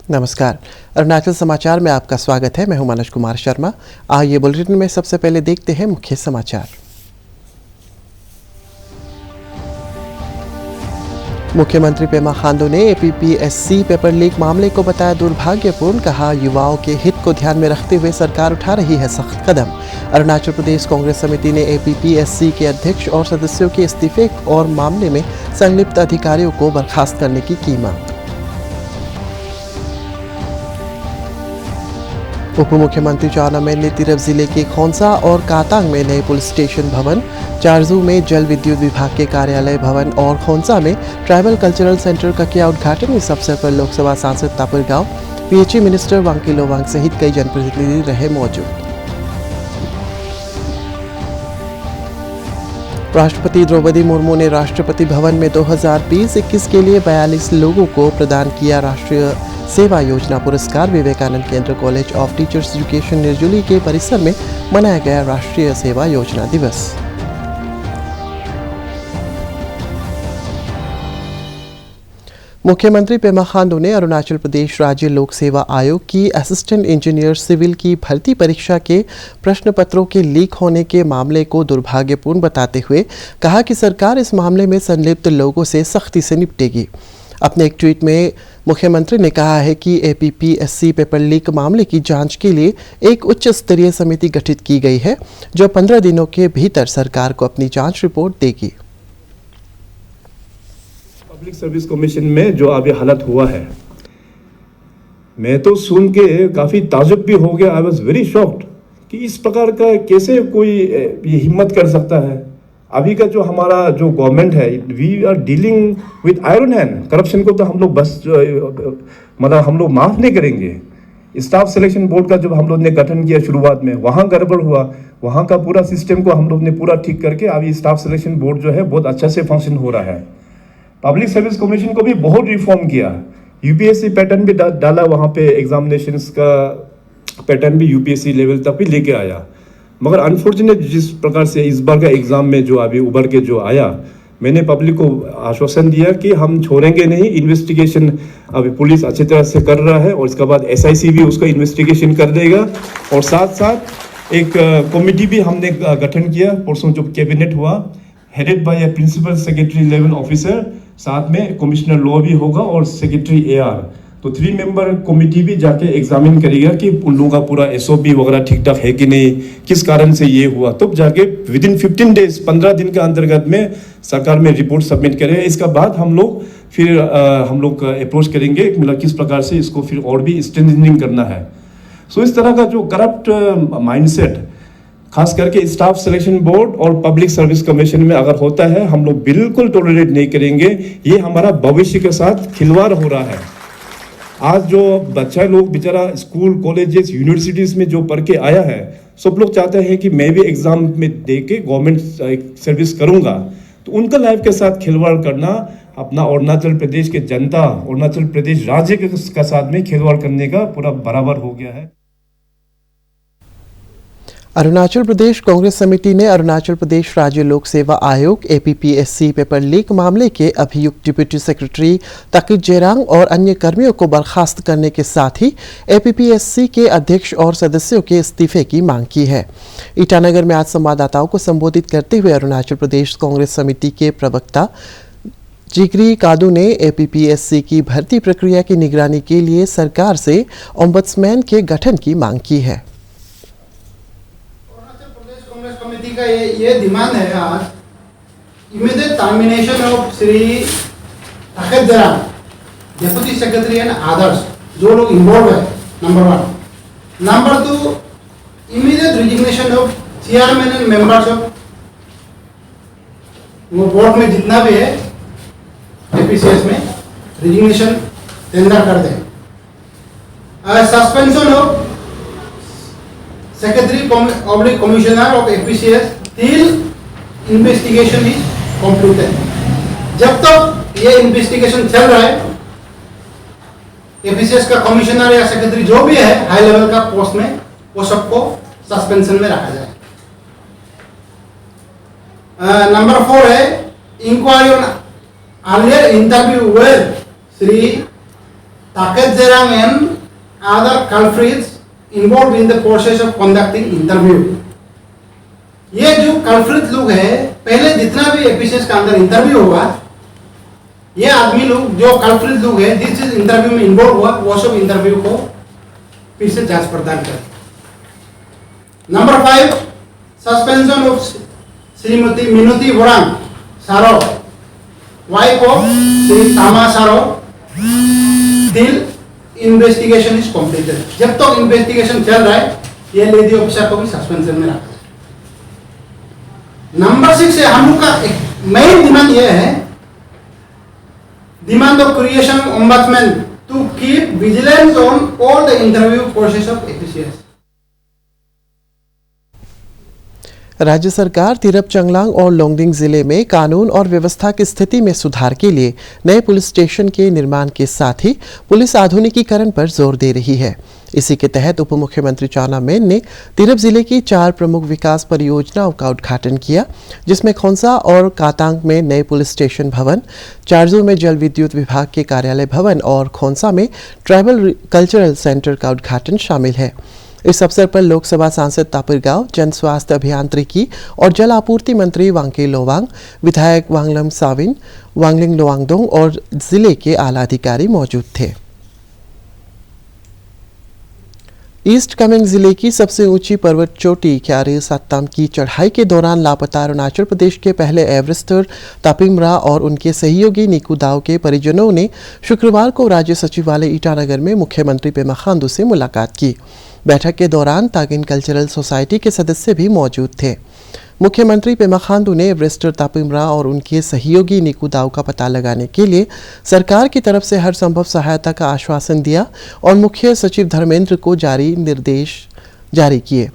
नमस्कार। अरुणाचल समाचार में आपका स्वागत है। मैं हूं मनोज कुमार शर्मा। आइए बुलेटिन में सबसे पहले देखते हैं मुख्य समाचार। मुख्यमंत्री पेमा खांडू ने एपीपीएससी पेपर लीक मामले को बताया दुर्भाग्यपूर्ण। कहा, युवाओं के हित को ध्यान में रखते हुए सरकार उठा रही है सख्त कदम। अरुणाचल प्रदेश कांग्रेस समिति ने एपीपीएससी के अध्यक्ष और सदस्यों के इस्तीफे और मामले में संलिप्त अधिकारियों को बर्खास्त करने की मांग। उप मुख्यमंत्री चाउना मेन ने तिरप जिले के खोंसा और कातांग में नए पुलिस स्टेशन भवन, चारजू में जल विद्युत विभाग के कार्यालय भवन और खोंसा में ट्राइबल कल्चरल सेंटर का किया उद्घाटन। इस अवसर पर लोकसभा सांसद तापुर गांव, पीएचई मिनिस्टर वांकी लोवांग सहित कई जनप्रतिनिधि रहे मौजूद। राष्ट्रपति द्रौपदी मुर्मू ने राष्ट्रपति भवन में 2020-21 के लिए 42 लोगों को प्रदान किया राष्ट्रीय सेवा योजना पुरस्कार। विवेकानंद केंद्र college of teachers education Nirjuli के परिसर में मनाया गया राष्ट्रीय सेवा योजना दिवस। मुख्यमंत्री पेमा खांडू ने अरुणाचल प्रदेश राज्य लोक सेवा आयोग की असिस्टेंट इंजीनियर सिविल की भर्ती परीक्षा के प्रश्न पत्रों के लीक होने के मामले को दुर्भाग्यपूर्ण बताते हुए कहा कि सरकार इस मामले में संलिप्त लोगों से सख्ती से निपटेगी। अपने एक ट्वीट में मुख्यमंत्री ने कहा है कि एपीपीएससी पेपर लीक मामले की जांच के लिए एक उच्च स्तरीय समिति गठित की गई है, जो 15 दिनों के भीतर सरकार को अपनी जांच रिपोर्ट देगी। पब्लिक सर्विस कमीशन में जो अभी हालत हुआ है, मैं तो सुन के काफी ताजुब भी हो गया। आई वॉज वेरी शॉक्ड कि इस प्रकार का कैसे कोई ये हिम्मत कर सकता है। अभी का जो हमारा जो गवर्नमेंट है, we are dealing with iron hand. Corruption को तो हम लोग बस मतलब हम लोग माफ नहीं करेंगे। स्टाफ सिलेक्शन बोर्ड का जब हम लोग ने गठन किया शुरुआत में, वहाँ गड़बड़ हुआ, वहाँ का पूरा सिस्टम को हम लोग ने पूरा ठीक करके अभी स्टाफ सिलेक्शन बोर्ड जो है बहुत अच्छा से फंक्शन हो रहा है। पब्लिक सर्विस कमीशन को भी बहुत रिफॉर्म किया। यूपीएससी पैटर्न भी डाला, वहाँ पे एग्जामिनेशंस का पैटर्न भी यूपीएससी लेवल तक भी लेके आया। मगर अनफॉर्चुनेट जिस प्रकार से इस बार का एग्जाम में जो अभी उभर के जो आया, मैंने पब्लिक को आश्वासन दिया कि हम छोड़ेंगे नहीं। इन्वेस्टिगेशन अभी पुलिस अच्छी तरह से कर रहा है और इसके बाद एसआईसी भी उसका इन्वेस्टिगेशन कर देगा। और साथ साथ एक कमेटी भी हमने गठन किया परसों जो कैबिनेट हुआ, headed by a principal secretary level officer, साथ में कमिश्नर लॉ भी होगा और सेक्रेटरी एआर। तो 3 मेंबर कमेटी भी जाके एग्जामिन करेगा कि उन लोगों का पूरा एसओपी वगैरह ठीक ठाक है कि नहीं, किस कारण से ये हुआ। तब जाके विदिन 15 डेज 15 दिन के अंतर्गत में सरकार में रिपोर्ट सबमिट करेगा। इसका बाद हम लोग फिर अप्रोच करेंगे, मतलब किस प्रकार से इसको फिर और भी स्ट्रेंथनिंग करना है। सो इस तरह का जो करप्ट माइंडसेट खास करके स्टाफ सिलेक्शन बोर्ड और पब्लिक सर्विस कमीशन में अगर होता है, हम लोग बिल्कुल टॉलरेट नहीं करेंगे। ये हमारा भविष्य के साथ खिलवाड़ हो रहा है। आज जो बच्चा लोग बेचारा स्कूल कॉलेजेस यूनिवर्सिटीज में जो पढ़ के आया है, सब लोग चाहते हैं कि मैं भी एग्जाम में दे के गवर्नमेंट सर्विस करूंगा। तो उनका लाइफ के साथ खिलवाड़ करना अपना अरुणाचल प्रदेश के जनता, अरुणाचल प्रदेश राज्य के साथ में खिलवाड़ करने का पूरा बराबर हो गया है। अरुणाचल प्रदेश कांग्रेस समिति ने अरुणाचल प्रदेश राज्य लोक सेवा आयोग एपीपीएससी पेपर लीक मामले के अभियुक्त डिप्टी सेक्रेटरी तकित जेरांग और अन्य कर्मियों को बर्खास्त करने के साथ ही एपीपीएससी के अध्यक्ष और सदस्यों के इस्तीफे की मांग की है। ईटानगर में आज संवाददाताओं को संबोधित करते हुए अरुणाचल प्रदेश कांग्रेस समिति के प्रवक्ता जिगरी कादू ने एपीपीएससी की भर्ती प्रक्रिया की निगरानी के लिए सरकार से ओम्बड्समैन के गठन की मांग की है। कमेटी का ये डिमांड है आज immediate termination of Shri Takit Jerang, deputy secretary and others जो लोग इन्वॉल्व है, number 1। Number 2, immediate resignation of chairman and members of वो बोर्ड में जितना भी है एपीसीएस में रिजिग्नेशन टेंडर कर दें। Suspension of Secretary Public Commissioner of APCS till investigation is completed। जब तक ये इन्वेस्टिगेशन चल रहा है, APCS का कमिश्नर या सेक्रेटरी जो भी है हाई लेवल का पोस्ट में, वो सबको सस्पेंशन में रखा जाए। नंबर 4 है inquiry on earlier interview where Shri Taket Zerang and other culprits involved in the process of conducting interview. ये जो कल्प्रिट लोग हैं, पहले जितना भी एपिसेस का अंदर इंटरव्यू हुआ, ये आदमी लोग जो कल्प्रिट लोग हैं जिस इंटरव्यू में इन्वॉल्व हुआ, वो सब इंटरव्यू को फिर से जांच पड़ताल करें। Number 5, suspension of Shrimati Minti Borang Saro, wife of Shri तामा सारो, till इन्वेस्टिगेशन इज कंप्लीटेड। जब तक इन्वेस्टिगेशन चल रहा है, ये लेडी ऑफिसर को भी सस्पेंशन में रखा। नंबर 6 है, हम लोग का मेन डिमांड ये है, demand of creation of ombudsman to keep vigilance on all the interview process of APCS. राज्य सरकार तिरप चंगलांग और लोंगडिंग जिले में कानून और व्यवस्था की स्थिति में सुधार के लिए नए पुलिस स्टेशन के निर्माण के साथ ही पुलिस आधुनिकीकरण पर जोर दे रही है। इसी के तहत उप मुख्यमंत्री चाउना मेन ने तिरप जिले की 4 प्रमुख विकास परियोजनाओं का उद्घाटन किया, जिसमें खोंसा और कातांग में नए पुलिस स्टेशन भवन, चारजू में जल विद्युत विभाग के कार्यालय भवन और खोंसा में ट्राइबल कल्चरल सेंटर का उद्घाटन शामिल है। इस अवसर पर लोकसभा सांसद तापिर गाव, जन स्वास्थ्य अभियांत्रिकी और जल आपूर्ति मंत्री वांकी लोवांग, विधायक वांगलम साविन, वांगलिंग लोवांगडोंग और जिले के आला अधिकारी मौजूद थे। ईस्ट कामेंग जिले की सबसे ऊंची पर्वत चोटी क्यारी सात्ताम की चढ़ाई के दौरान लापता अरुणाचल प्रदेश के पहले एवरेस्टर तापिमरा और उनके सहयोगी निकू दाव के परिजनों ने शुक्रवार को राज्य सचिवालय ईटानगर में मुख्यमंत्री पेमा खांडू से मुलाकात की। बैठक के दौरान तागिन कल्चरल सोसाइटी के सदस्य भी मौजूद थे। मुख्यमंत्री पेमा खांडू ने एवरेस्टर तापिमरा और उनके सहयोगी निकू दाव का पता लगाने के लिए सरकार की तरफ से हर संभव सहायता का आश्वासन दिया और मुख्य सचिव धर्मेंद्र को निर्देश जारी किए।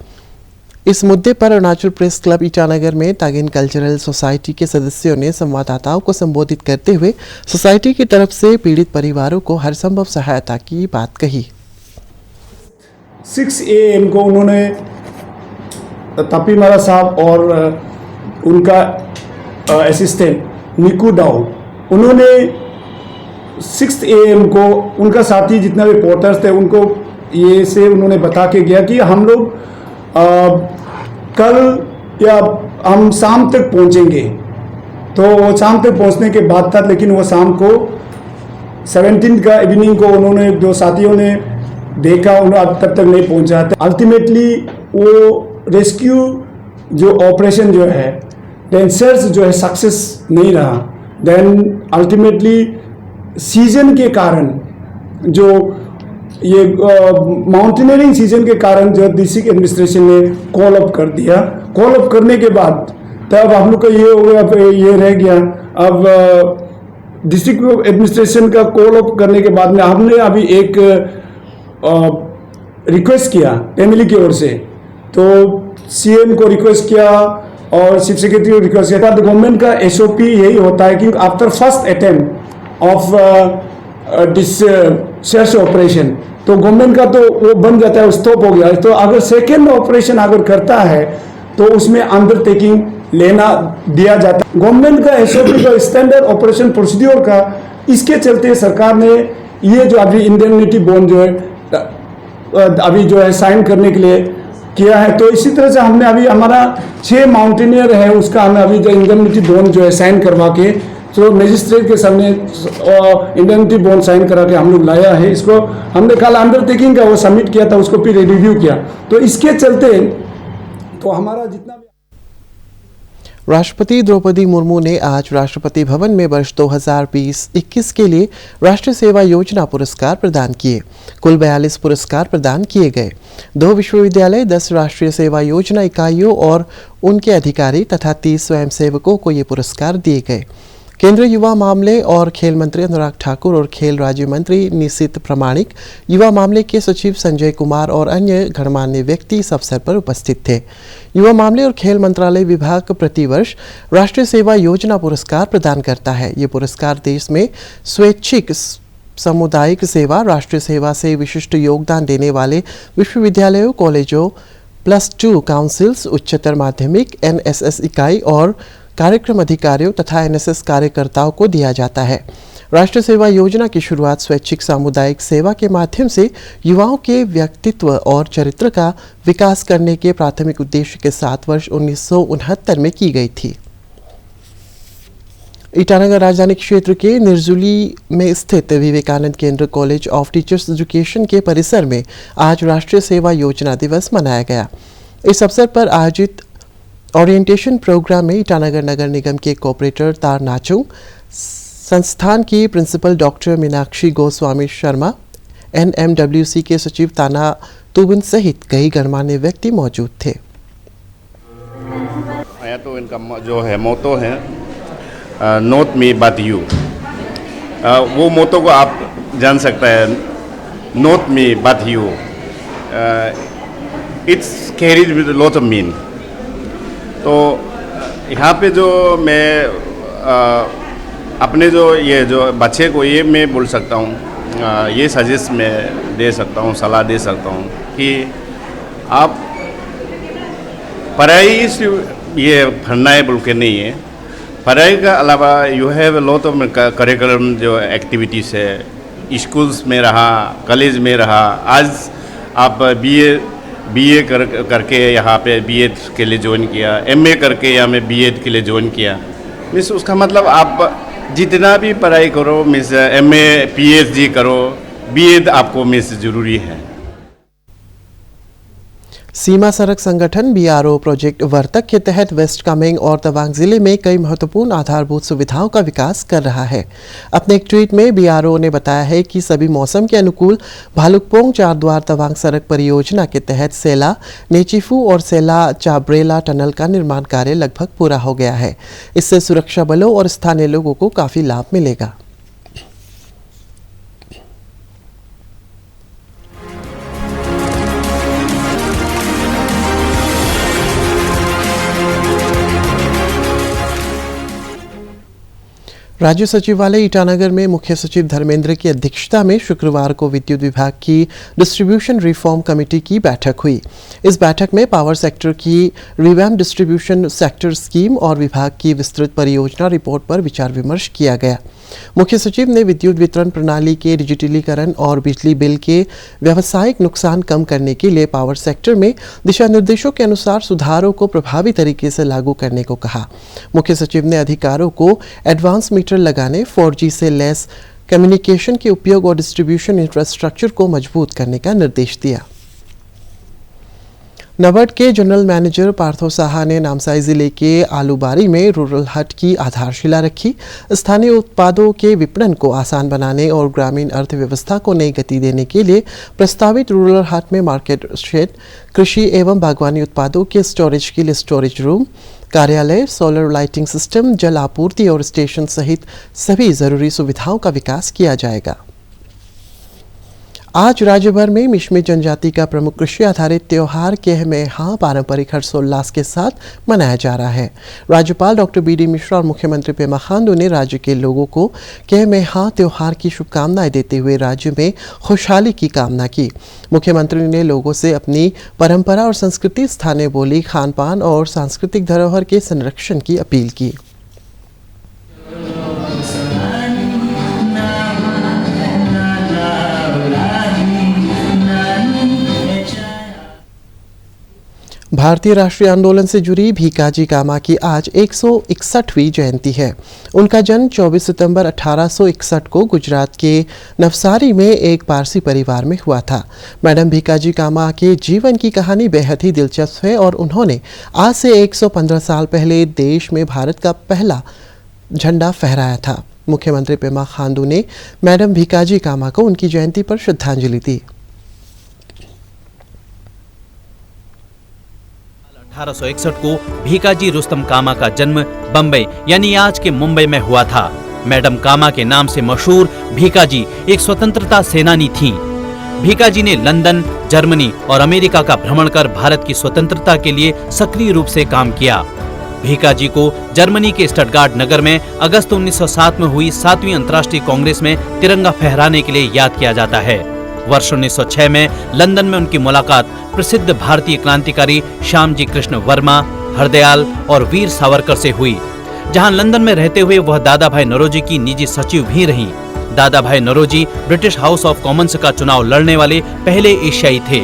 इस मुद्दे पर अरुणाचल प्रेस क्लब ईटानगर में तागिन कल्चरल सोसाइटी के सदस्यों ने संवाददाताओं को संबोधित करते हुए सोसाइटी की तरफ से पीड़ित परिवारों को हर संभव सहायता की बात कही। 6 AM को उन्होंने तापिमरा साहब और उनका असिस्टेंट निकू दाओ, उन्होंने 6 AM को उनका साथी जितना भी पोर्टर्स थे उनको ये से उन्होंने बता के गया कि हम लोग कल या हम शाम तक पहुंचेंगे। तो वो शाम तक पहुंचने के बाद था, लेकिन वो शाम को 17 का इवनिंग को उन्होंने जो साथियों ने देखा, उन्होंने अब तक नहीं पहुंचा। अल्टीमेटली वो रेस्क्यू जो ऑपरेशन जो है डेंसर्स जो है सक्सेस नहीं रहा। देन अल्टीमेटली सीजन के कारण जो ये माउंटेनियरिंग सीजन के कारण जो डिस्ट्रिक्ट एडमिनिस्ट्रेशन ने कॉल अप कर दिया। कॉल अप करने के बाद तब हम लोग का ये हो गया, ये रह गया। अब डिस्ट्रिक्ट एडमिनिस्ट्रेशन का कॉल अप करने के बाद में हमने अभी एक रिक्वेस्ट किया फैमिली की ओर से, तो सीएम को रिक्वेस्ट किया और चीफ सेक्रेटरी को रिक्वेस्ट किया। गवर्नमेंट का एसओपी यही होता है कि after first attempt of this search operation, तो गवर्नमेंट का तो वो बन जाता है, स्टॉप हो गया। तो अगर सेकेंड ऑपरेशन अगर करता है तो उसमें अंडरटेकिंग लेना दिया जाता है। गवर्नमेंट का एसओपी का स्टैंडर्ड ऑपरेशन प्रोसीड्योर का, इसके चलते सरकार ने ये जो अभी इंडेमनिटी बॉन्ड जो है अभी जो है साइन करने के लिए किया है। तो इसी तरह से हमने अभी हमारा 6 माउंटेनियर है उसका हमने अभी जो इंडेमनिटी बॉन्ड जो है साइन करवा के तो मजिस्ट्रेट के सामने इंडेमनिटी बॉन्ड साइन करा के हम लोग लाया है। इसको हमने कल अंडरटेकिंग का वो सबमिट किया था, उसको फिर रिव्यू किया। तो इसके चलते तो हमारा जितना राष्ट्रपति द्रौपदी मुर्मू ने आज राष्ट्रपति भवन में वर्ष 2020-21 के लिए राष्ट्रीय सेवा योजना पुरस्कार प्रदान किए। कुल 42 पुरस्कार प्रदान किए गए। 2 विश्वविद्यालय, 10 राष्ट्रीय सेवा योजना इकाइयों और उनके अधिकारी तथा 30 स्वयंसेवकों को ये पुरस्कार दिए गए। केंद्रीय युवा मामले और खेल मंत्री अनुराग ठाकुर और खेल राज्य मंत्री निशित प्रामाणिक, युवा मामले के सचिव संजय कुमार और अन्य गणमान्य व्यक्ति इस अवसर पर उपस्थित थे। युवा मामले और खेल मंत्रालय विभाग प्रतिवर्ष राष्ट्रीय सेवा योजना पुरस्कार प्रदान करता है। ये पुरस्कार देश में स्वैच्छिक सामुदायिक सेवा, राष्ट्रीय सेवा से विशिष्ट योगदान देने वाले विश्वविद्यालयों, कॉलेजों, +2 काउंसिल्स, उच्चतर माध्यमिक, NSS इकाई और कार्यक्रम अधिकारियों तथा NSS कार्यकर्ताओं को दिया जाता है। राष्ट्रीय सेवा योजना की शुरुआत स्वैच्छिक सामुदायिक सेवा के माध्यम से युवाओं के व्यक्तित्व और चरित्र का विकास करने के प्राथमिक उद्देश्य के साथ वर्ष 1969 में की गई थी। ईटानगर राजधानी क्षेत्र के निर्जुली में स्थित विवेकानंद केंद्र कॉलेज ऑफ टीचर्स एजुकेशन के परिसर में आज राष्ट्रीय सेवा योजना दिवस मनाया गया। इस अवसर पर आयोजित ओरिएंटेशन प्रोग्राम में ईटानगर नगर निगम के कॉर्पोरेटर तार नाचुंग, संस्थान की principal doctor Meenakshi Goswami Sharma, NMWC के सचिव ताना तुबिन सहित कई गणमान्य व्यक्ति मौजूद थे। तो इनका जो है मोटो है नॉट मी बट यू, वो मोटो को आप जान सकते हैं। Not me but you, it's carries with lot of mean. तो यहाँ पे जो मैं अपने जो बच्चे को ये मैं बोल सकता हूँ, ये सजेस्ट मैं दे सकता हूँ, सलाह दे सकता हूँ कि आप पढ़ाई ये पढ़ना है बोल के नहीं है, पढ़ाई का अलावा you have lot of curriculum जो एक्टिविटीज़ है, स्कूल्स में रहा, कॉलेज में रहा। आज आप बीए करके यहाँ पे बीएड के लिए ज्वाइन किया, एमए करके यहाँ में बीएड के लिए ज्वाइन किया। मीन्स उसका मतलब आप जितना भी पढ़ाई करो, मीन्स एमए पीएचडी करो, बीएड आपको मीन्स ज़रूरी है। सीमा सड़क संगठन BRO प्रोजेक्ट वर्तक के तहत वेस्ट कामेंग और तवांग जिले में कई महत्वपूर्ण आधारभूत सुविधाओं का विकास कर रहा है। अपने एक ट्वीट में BRO ने बताया है कि सभी मौसम के अनुकूल भालुकपोंग चारद्वार तवांग सड़क परियोजना के तहत सेला नेचीफू और सेला चाब्रेला टनल का निर्माण कार्य लगभग पूरा हो गया है। इससे सुरक्षा बलों और स्थानीय लोगों को काफी लाभ मिलेगा। राज्य सचिवालय ईटानगर में मुख्य सचिव धर्मेंद्र की अध्यक्षता में शुक्रवार को विद्युत विभाग की डिस्ट्रीब्यूशन रिफॉर्म कमेटी की बैठक हुई। इस बैठक में पावर सेक्टर की रिवैम्प डिस्ट्रीब्यूशन सेक्टर स्कीम और विभाग की विस्तृत परियोजना रिपोर्ट पर विचार विमर्श किया गया। मुख्य सचिव ने विद्युत वितरण प्रणाली के डिजिटलीकरण और बिजली बिल के व्यावसायिक नुकसान कम करने के लिए पावर सेक्टर में दिशा निर्देशों के अनुसार सुधारों को प्रभावी तरीके से लागू करने को कहा। मुख्य सचिव ने अधिकारियों को एडवांस मीटर लगाने, 4G से लैस कम्युनिकेशन के उपयोग और डिस्ट्रीब्यूशन इंफ्रास्ट्रक्चर को मजबूत करने का निर्देश दिया। नबार्ड के जनरल मैनेजर पार्थो साहा ने नामसाई जिले के आलूबारी में रूरल हट की आधारशिला रखी। स्थानीय उत्पादों के विपणन को आसान बनाने और ग्रामीण अर्थव्यवस्था को नई गति देने के लिए प्रस्तावित रूरल हट में मार्केट शेड, कृषि एवं बागवानी उत्पादों के स्टोरेज के लिए स्टोरेज रूम, कार्यालय, सोलर लाइटिंग सिस्टम, जल आपूर्ति और स्टेशन सहित सभी जरूरी सुविधाओं का विकास किया जाएगा। आज राज्य भर में मिश्मी जनजाति का प्रमुख कृषि आधारित त्योहार केह मेहा पारंपरिक हर्षोल्लास के साथ मनाया जा रहा है। राज्यपाल डॉक्टर BD मिश्रा और मुख्यमंत्री पेमा खांडू ने राज्य के लोगों को केह मेहा त्योहार की शुभकामनाएं देते हुए राज्य में खुशहाली की कामना की। मुख्यमंत्री ने लोगों से अपनी परंपरा और संस्कृति, स्थानीय बोली, खान पान और सांस्कृतिक धरोहर के संरक्षण की अपील की। भारतीय राष्ट्रीय आंदोलन से जुड़ी भीकाजी कामा की आज 161वीं जयंती है। उनका जन्म 24 सितंबर 1861 को गुजरात के नवसारी में एक पारसी परिवार में हुआ था। मैडम भीकाजी कामा के जीवन की कहानी बेहद ही दिलचस्प है और उन्होंने आज से 115 साल पहले देश में भारत का पहला झंडा फहराया था। मुख्यमंत्री पेमा खांडू ने मैडम भीकाजी कामा को उनकी जयंती पर श्रद्धांजलि दी। 1861 को भीकाजी रुस्तम कामा का जन्म बम्बई यानी आज के मुंबई में हुआ था। मैडम कामा के नाम से मशहूर भीकाजी एक स्वतंत्रता सेनानी थीं। भीकाजी ने लंदन, जर्मनी और अमेरिका का भ्रमण कर भारत की स्वतंत्रता के लिए सक्रिय रूप से काम किया। भीकाजी को जर्मनी के स्टटगार्ट नगर में अगस्त 1907 में हुई 7वीं अंतर्राष्ट्रीय कांग्रेस में तिरंगा फहराने के लिए याद किया जाता है। वर्ष 1906 में लंदन में उनकी मुलाकात प्रसिद्ध भारतीय क्रांतिकारी श्यामजी कृष्ण वर्मा, हरदयाल और वीर सावरकर से हुई, जहां लंदन में रहते हुए वह दादा भाई नौरोजी की निजी सचिव भी रहीं। Dadabhai Naoroji British House of Commons का चुनाव लड़ने वाले पहले एशियाई थे।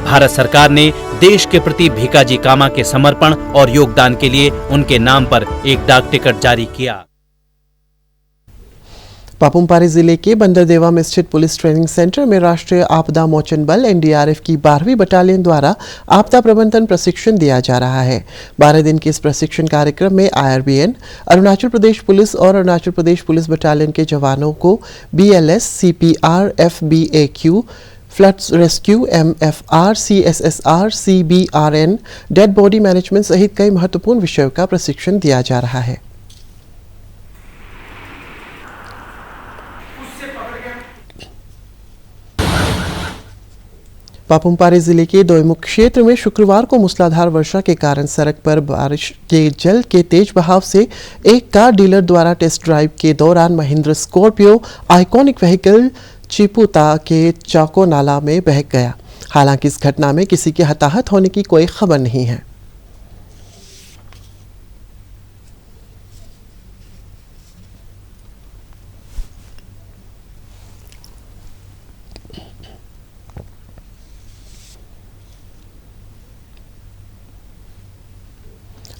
भारत सरकार ने देश के प्रति भीकाजी कामा के समर्पण और योगदान के लिए उनके नाम पर एक डाक टिकट जारी किया। पापुम-पारे जिले के बंदरदेवा में स्थित पुलिस ट्रेनिंग सेंटर में राष्ट्रीय आपदा मोचन बल एनडीआरएफ की 12वीं बटालियन द्वारा आपदा प्रबंधन प्रशिक्षण दिया जा रहा है। 12 दिन के इस प्रशिक्षण कार्यक्रम में आईआरबीएन, अरुणाचल प्रदेश पुलिस और अरुणाचल प्रदेश पुलिस बटालियन के जवानों को BLS, CPR, FBAQ, flood rescue, MFR, CSSR, CBRN, dead body management सहित कई महत्वपूर्ण विषयों का प्रशिक्षण दिया जा रहा है। पापुम-पारे जिले के दोईमुख क्षेत्र में शुक्रवार को मूसलाधार वर्षा के कारण सड़क पर बारिश के जल के तेज बहाव से एक कार डीलर द्वारा टेस्ट ड्राइव के दौरान महिंद्रा स्कॉर्पियो आइकॉनिक व्हीकल चिपुता के चाको नाला में बह गया। हालांकि इस घटना में किसी के हताहत होने की कोई खबर नहीं है।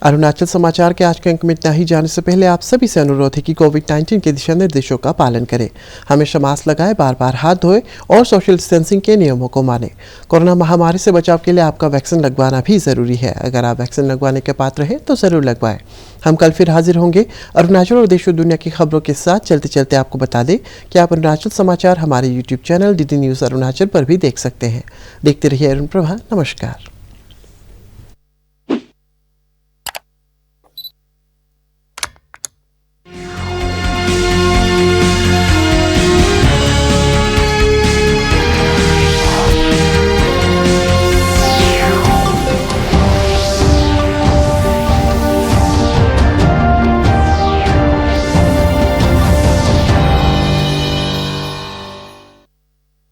अरुणाचल समाचार के आज के अंक में इतना ही। जाने से पहले आप सभी से अनुरोध है कि कोविड-19 के दिशा निर्देशों का पालन करें, हमेशा मास्क लगाएं, बार बार हाथ धोएं और सोशल डिस्टेंसिंग के नियमों को मानें। कोरोना महामारी से बचाव के लिए आपका वैक्सीन लगवाना भी ज़रूरी है। अगर आप वैक्सीन लगवाने के पात्र हैं तो ज़रूर लगवाएं। हम कल फिर हाजिर होंगे अरुणाचल और देश और दुनिया की खबरों के साथ। चलते चलते आपको बता दें कि आप अरुणाचल समाचार हमारे YouTube channel DD news Arunachal पर भी देख सकते हैं। देखते रहिए अरुण प्रभा। नमस्कार।